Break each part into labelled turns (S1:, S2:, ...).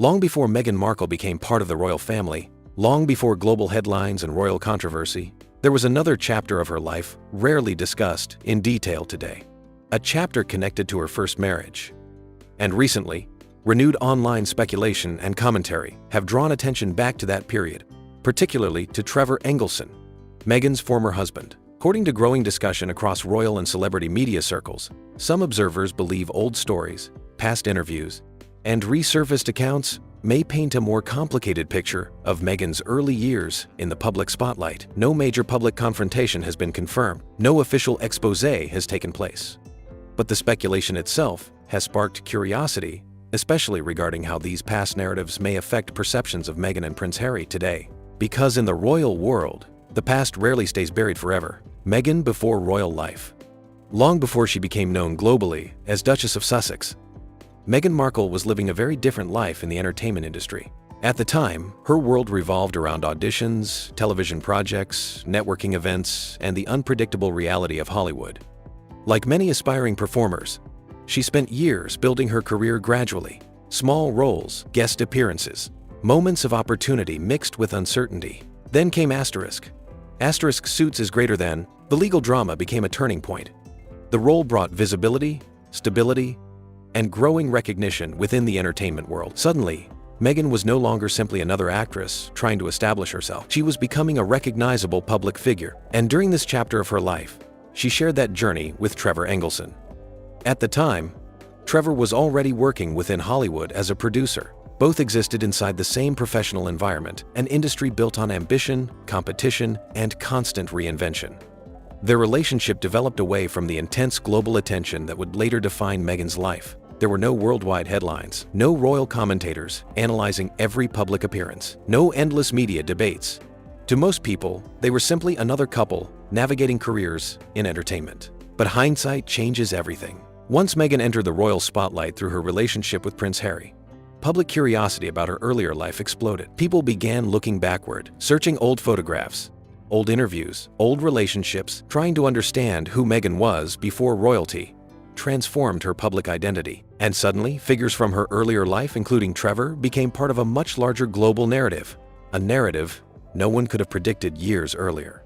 S1: Long before Meghan Markle became part of the royal family, long before global headlines and royal controversy, there was another chapter of her life rarely discussed in detail today. A chapter connected to her first marriage. And recently, renewed online speculation and commentary have drawn attention back to that period, particularly to Trevor Engelson, Meghan's former husband. According to growing discussion across royal and celebrity media circles, some observers believe old stories, past interviews, and resurfaced accounts may paint a more complicated picture of Meghan's early years in the public spotlight. No major public confrontation has been confirmed. No official exposé has taken place. But the speculation itself has sparked curiosity, especially regarding how these past narratives may affect perceptions of Meghan and Prince Harry today. Because in the royal world, the past rarely stays buried forever. Meghan before royal life. Long before she became known globally as Duchess of Sussex, Meghan Markle was living a very different life in the entertainment industry. At the time, her world revolved around auditions, television projects, networking events, and the unpredictable reality of Hollywood. Like many aspiring performers, she spent years building her career gradually. Small roles, guest appearances, moments of opportunity mixed with uncertainty. Then came Asterisk. Asterisk suits is greater than. The legal drama became a turning point. The role brought visibility, stability, and growing recognition within the entertainment world. Suddenly, Meghan was no longer simply another actress trying to establish herself. She was becoming a recognizable public figure. And during this chapter of her life, she shared that journey with Trevor Engelson. At the time, Trevor was already working within Hollywood as a producer. Both existed inside the same professional environment, an industry built on ambition, competition, and constant reinvention. Their relationship developed away from the intense global attention that would later define Meghan's life. There were no worldwide headlines, no royal commentators analyzing every public appearance, no endless media debates. To most people, they were simply another couple navigating careers in entertainment. But hindsight changes everything. Once Meghan entered the royal spotlight through her relationship with Prince Harry, public curiosity about her earlier life exploded. People began looking backward, searching old photographs, old interviews, old relationships, trying to understand who Meghan was before royalty transformed her public identity. And suddenly, figures from her earlier life, including Trevor, became part of a much larger global narrative. A narrative no one could have predicted years earlier.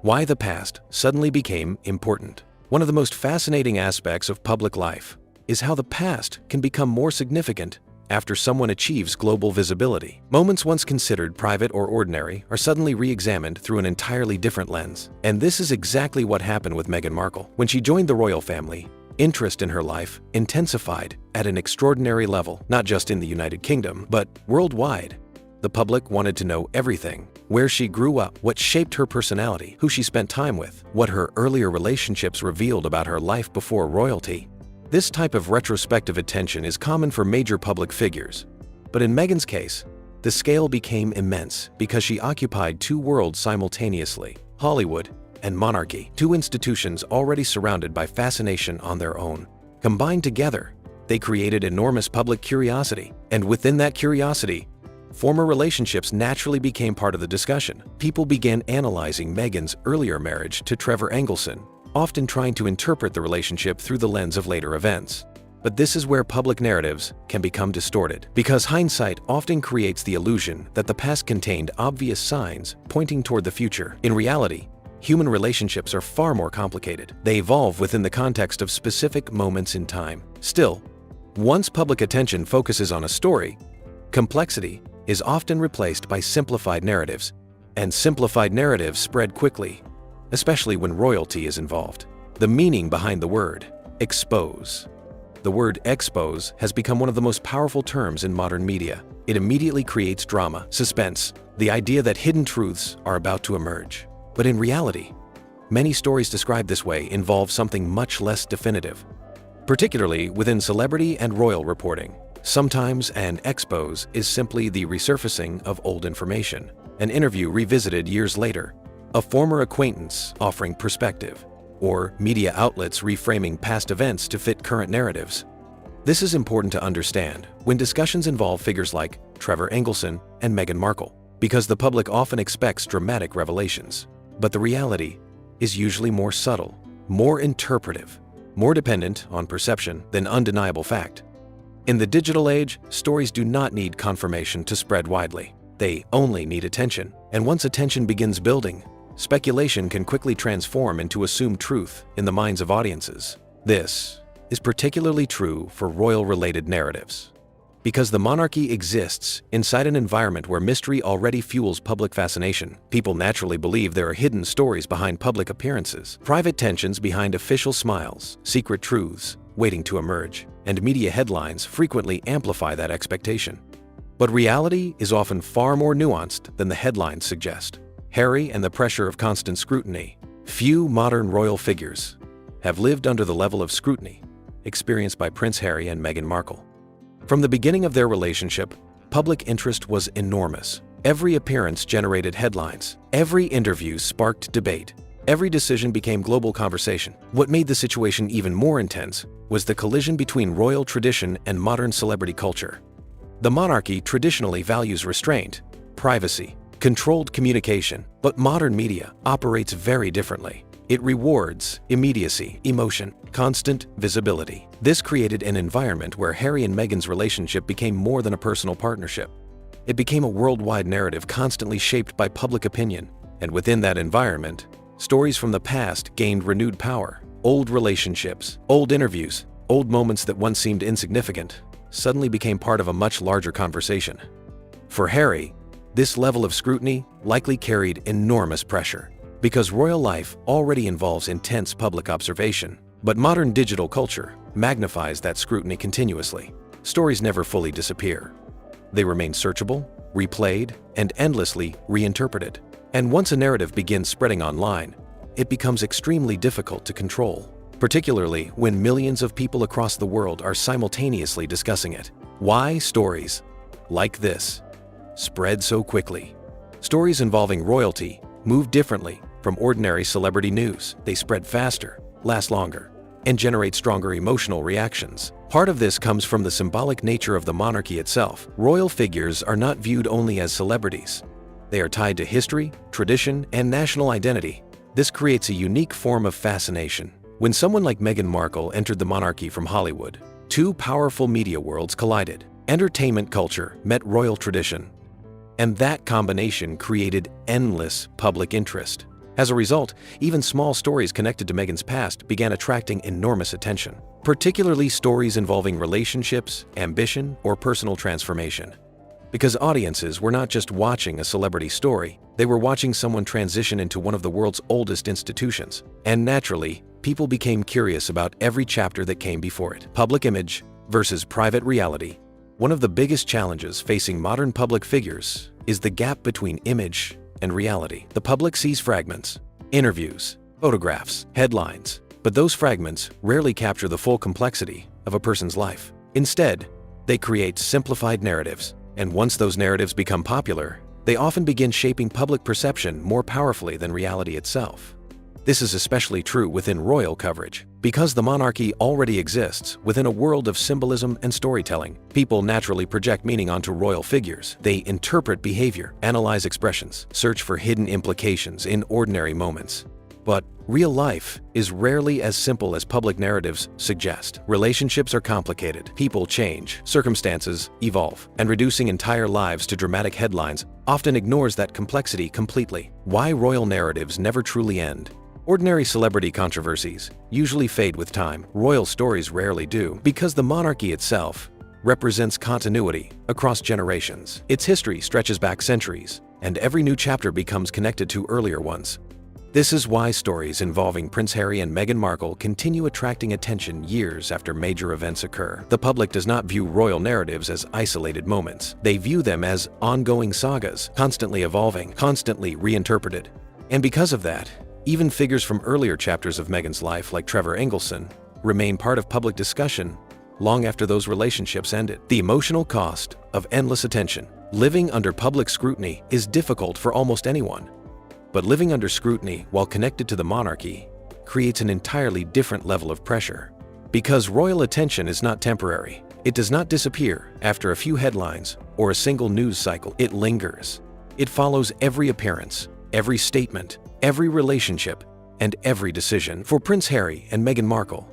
S1: Why the past suddenly became important. One of the most fascinating aspects of public life is how the past can become more significant after someone achieves global visibility. Moments once considered private or ordinary are suddenly re-examined through an entirely different lens. And this is exactly what happened with Meghan Markle. When she joined the royal family, interest in her life intensified at an extraordinary level, not just in the United Kingdom, but worldwide. The public wanted to know everything: where she grew up, what shaped her personality, who she spent time with, what her earlier relationships revealed about her life before royalty. This type of retrospective attention is common for major public figures. But in Meghan's case, the scale became immense because she occupied two worlds simultaneously: Hollywood and monarchy, two institutions already surrounded by fascination on their own. Combined together, they created enormous public curiosity, and within that curiosity, former relationships naturally became part of the discussion. People began analyzing Meghan's earlier marriage to Trevor Engelson, often trying to interpret the relationship through the lens of later events. But this is where public narratives can become distorted, because hindsight often creates the illusion that the past contained obvious signs pointing toward the future. In reality, human relationships are far more complicated. They evolve within the context of specific moments in time. Still, once public attention focuses on a story, complexity is often replaced by simplified narratives, and simplified narratives spread quickly, especially when royalty is involved. The meaning behind the word expose. The word expose has become one of the most powerful terms in modern media. It immediately creates drama, suspense, the idea that hidden truths are about to emerge. But in reality, many stories described this way involve something much less definitive, particularly within celebrity and royal reporting. Sometimes an expose is simply the resurfacing of old information, an interview revisited years later, a former acquaintance offering perspective, or media outlets reframing past events to fit current narratives. This is important to understand when discussions involve figures like Trevor Engelson and Meghan Markle, because the public often expects dramatic revelations. But the reality is usually more subtle, more interpretive, more dependent on perception than undeniable fact. In the digital age, stories do not need confirmation to spread widely. They only need attention, and once attention begins building, speculation can quickly transform into assumed truth in the minds of audiences. This is particularly true for royal-related narratives. Because the monarchy exists inside an environment where mystery already fuels public fascination, people naturally believe there are hidden stories behind public appearances, private tensions behind official smiles, secret truths waiting to emerge, and media headlines frequently amplify that expectation. But reality is often far more nuanced than the headlines suggest. Harry and the pressure of constant scrutiny. Few modern royal figures have lived under the level of scrutiny experienced by Prince Harry and Meghan Markle. From the beginning of their relationship, public interest was enormous. Every appearance generated headlines. Every interview sparked debate. Every decision became global conversation. What made the situation even more intense was the collision between royal tradition and modern celebrity culture. The monarchy traditionally values restraint, privacy, controlled communication, but modern media operates very differently. It rewards immediacy, emotion, constant visibility. This created an environment where Harry and Meghan's relationship became more than a personal partnership. It became a worldwide narrative constantly shaped by public opinion, and within that environment, stories from the past gained renewed power. Old relationships, old interviews, old moments that once seemed insignificant suddenly became part of a much larger conversation. For Harry, this level of scrutiny likely carried enormous pressure. Because royal life already involves intense public observation, but modern digital culture magnifies that scrutiny continuously. Stories never fully disappear. They remain searchable, replayed, and endlessly reinterpreted. And once a narrative begins spreading online, it becomes extremely difficult to control, particularly when millions of people across the world are simultaneously discussing it. Why stories like this spread so quickly? Stories involving royalty move differently from ordinary celebrity news. They spread faster, last longer, and generate stronger emotional reactions. Part of this comes from the symbolic nature of the monarchy itself. Royal figures are not viewed only as celebrities. They are tied to history, tradition, and national identity. This creates a unique form of fascination. When someone like Meghan Markle entered the monarchy from Hollywood, two powerful media worlds collided. Entertainment culture met royal tradition, and that combination created endless public interest. As a result, even small stories connected to Meghan's past began attracting enormous attention, particularly stories involving relationships, ambition, or personal transformation. Because audiences were not just watching a celebrity story, they were watching someone transition into one of the world's oldest institutions. And naturally, people became curious about every chapter that came before it. Public image versus private reality. One of the biggest challenges facing modern public figures is the gap between image and reality. The public sees fragments, interviews, photographs, headlines, but those fragments rarely capture the full complexity of a person's life. Instead, they create simplified narratives, and once those narratives become popular, they often begin shaping public perception more powerfully than reality itself. This is especially true within royal coverage. Because the monarchy already exists within a world of symbolism and storytelling, people naturally project meaning onto royal figures. They interpret behavior, analyze expressions, search for hidden implications in ordinary moments. But real life is rarely as simple as public narratives suggest. Relationships are complicated, people change, circumstances evolve, and reducing entire lives to dramatic headlines often ignores that complexity completely. Why royal narratives never truly end? Ordinary celebrity controversies usually fade with time. Royal stories rarely do, because the monarchy itself represents continuity across generations. Its history stretches back centuries, and every new chapter becomes connected to earlier ones. This is why stories involving Prince Harry and Meghan Markle continue attracting attention years after major events occur. The public does not view royal narratives as isolated moments. They view them as ongoing sagas, constantly evolving, constantly reinterpreted. And because of that, even figures from earlier chapters of Meghan's life, like Trevor Engelson, remain part of public discussion long after those relationships ended. The emotional cost of endless attention. Living under public scrutiny is difficult for almost anyone. But living under scrutiny while connected to the monarchy creates an entirely different level of pressure. Because royal attention is not temporary. It does not disappear after a few headlines or a single news cycle. It lingers. It follows every appearance, every statement, every relationship, and every decision. For Prince Harry and Meghan Markle,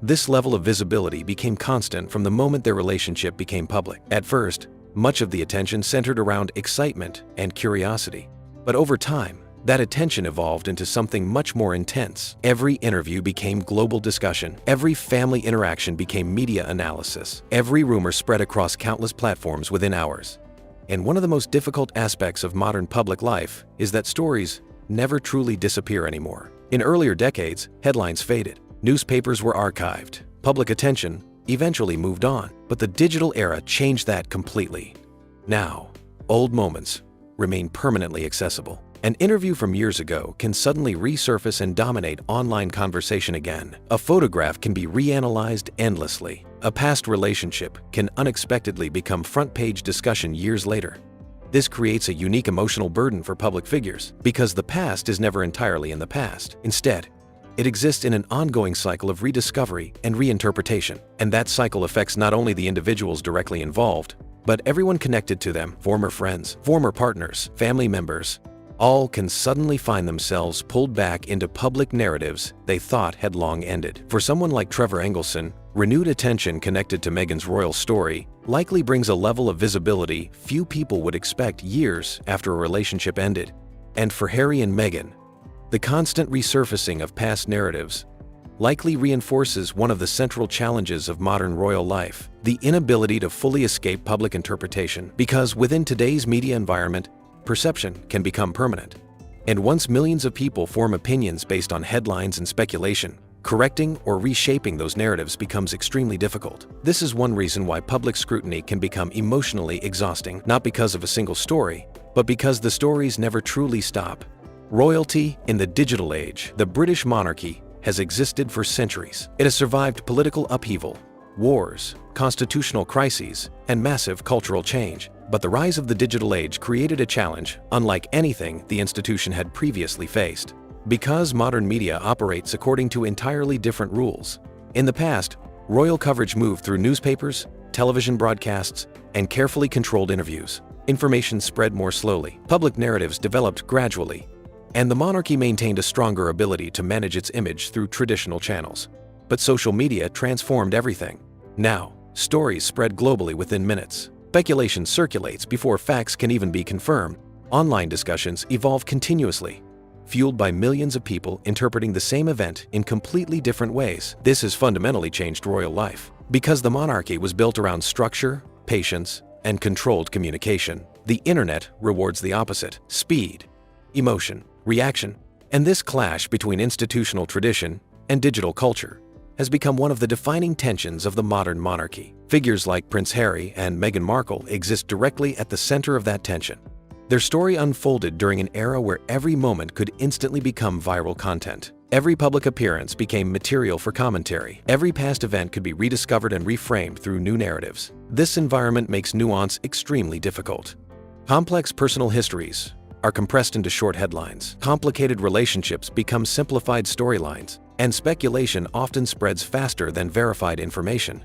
S1: This level of visibility became constant from the moment their relationship became public. At first, much of the attention centered around excitement and curiosity. But over time, that attention evolved into something much more intense. Every interview became global discussion. Every family interaction became media analysis. Every rumor spread across countless platforms within hours. And one of the most difficult aspects of modern public life is that stories never truly disappear anymore. In earlier decades, headlines faded. Newspapers were archived. Public attention eventually moved on. But the digital era changed that completely. Now, old moments remain permanently accessible. An interview from years ago can suddenly resurface and dominate online conversation again. A photograph can be reanalyzed endlessly. A past relationship can unexpectedly become front-page discussion years later. This creates a unique emotional burden for public figures because the past is never entirely in the past. Instead, it exists in an ongoing cycle of rediscovery and reinterpretation. And that cycle affects not only the individuals directly involved, but everyone connected to them, former friends, former partners, family members. All can suddenly find themselves pulled back into public narratives they thought had long ended. For someone like Trevor Engelson, renewed attention connected to Meghan's royal story likely brings a level of visibility few people would expect years after a relationship ended. And for Harry and Meghan, the constant resurfacing of past narratives likely reinforces one of the central challenges of modern royal life, the inability to fully escape public interpretation. Because within today's media environment, perception can become permanent. And once millions of people form opinions based on headlines and speculation, correcting or reshaping those narratives becomes extremely difficult. This is one reason why public scrutiny can become emotionally exhausting, not because of a single story, but because the stories never truly stop. Royalty in the digital age, the British monarchy, has existed for centuries. It has survived political upheaval, wars, constitutional crises, and massive cultural change. But the rise of the digital age created a challenge unlike anything the institution had previously faced. Because modern media operates according to entirely different rules. In the past, royal coverage moved through newspapers, television broadcasts, and carefully controlled interviews. Information spread more slowly. Public narratives developed gradually, and the monarchy maintained a stronger ability to manage its image through traditional channels. But social media transformed everything. Now, stories spread globally within minutes. Speculation circulates before facts can even be confirmed. Online discussions evolve continuously, fueled by millions of people interpreting the same event in completely different ways. This has fundamentally changed royal life. Because the monarchy was built around structure, patience, and controlled communication, the internet rewards the opposite: speed, emotion, reaction. And this clash between institutional tradition and digital culture has become one of the defining tensions of the modern monarchy. Figures like Prince Harry and Meghan Markle exist directly at the center of that tension. Their story unfolded during an era where every moment could instantly become viral content. Every public appearance became material for commentary. Every past event could be rediscovered and reframed through new narratives. This environment makes nuance extremely difficult. Complex personal histories are compressed into short headlines. Complicated relationships become simplified storylines, and speculation often spreads faster than verified information.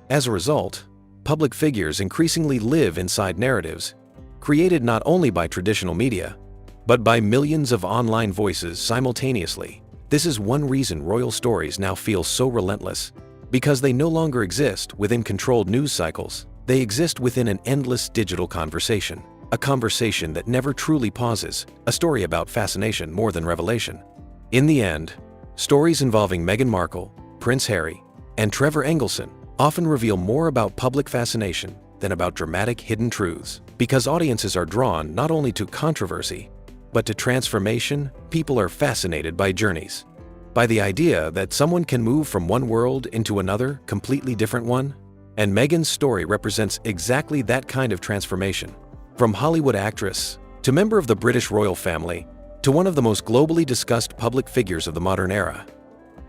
S1: As a result, public figures increasingly live inside narratives created not only by traditional media, but by millions of online voices simultaneously. This is one reason royal stories now feel so relentless, because they no longer exist within controlled news cycles. They exist within an endless digital conversation, a conversation that never truly pauses, a story about fascination more than revelation. In the end, stories involving Meghan Markle, Prince Harry, and Trevor Engelson often reveal more about public fascination than about dramatic hidden truths. Because audiences are drawn not only to controversy, but to transformation, people are fascinated by journeys. By the idea that someone can move from one world into another, completely different one. And Meghan's story represents exactly that kind of transformation. From Hollywood actress, to member of the British royal family, to one of the most globally discussed public figures of the modern era.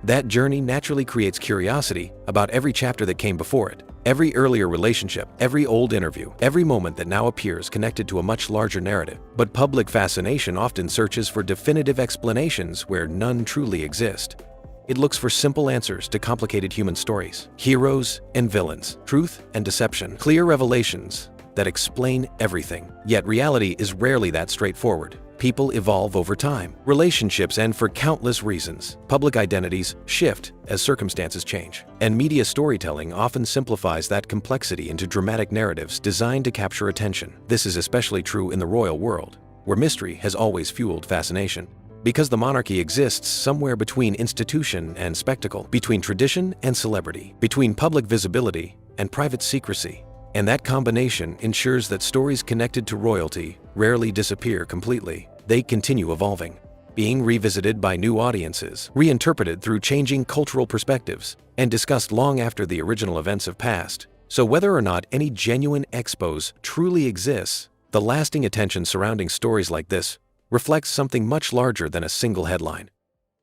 S1: That journey naturally creates curiosity about every chapter that came before it, every earlier relationship, every old interview, every moment that now appears connected to a much larger narrative. But public fascination often searches for definitive explanations where none truly exist. It looks for simple answers to complicated human stories, heroes and villains, truth and deception, clear revelations that explain everything. Yet reality is rarely that straightforward. People evolve over time, relationships end for countless reasons, public identities shift as circumstances change, and media storytelling often simplifies that complexity into dramatic narratives designed to capture attention. This is especially true in the royal world, where mystery has always fueled fascination. Because the monarchy exists somewhere between institution and spectacle, between tradition and celebrity, between public visibility and private secrecy. And that combination ensures that stories connected to royalty rarely disappear completely. They continue evolving, being revisited by new audiences, reinterpreted through changing cultural perspectives, and discussed long after the original events have passed. So whether or not any genuine expose truly exists, the lasting attention surrounding stories like this reflects something much larger than a single headline.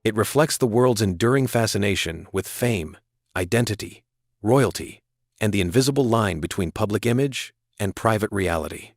S1: It reflects the world's enduring fascination with fame, identity, royalty, and the invisible line between public image and private reality.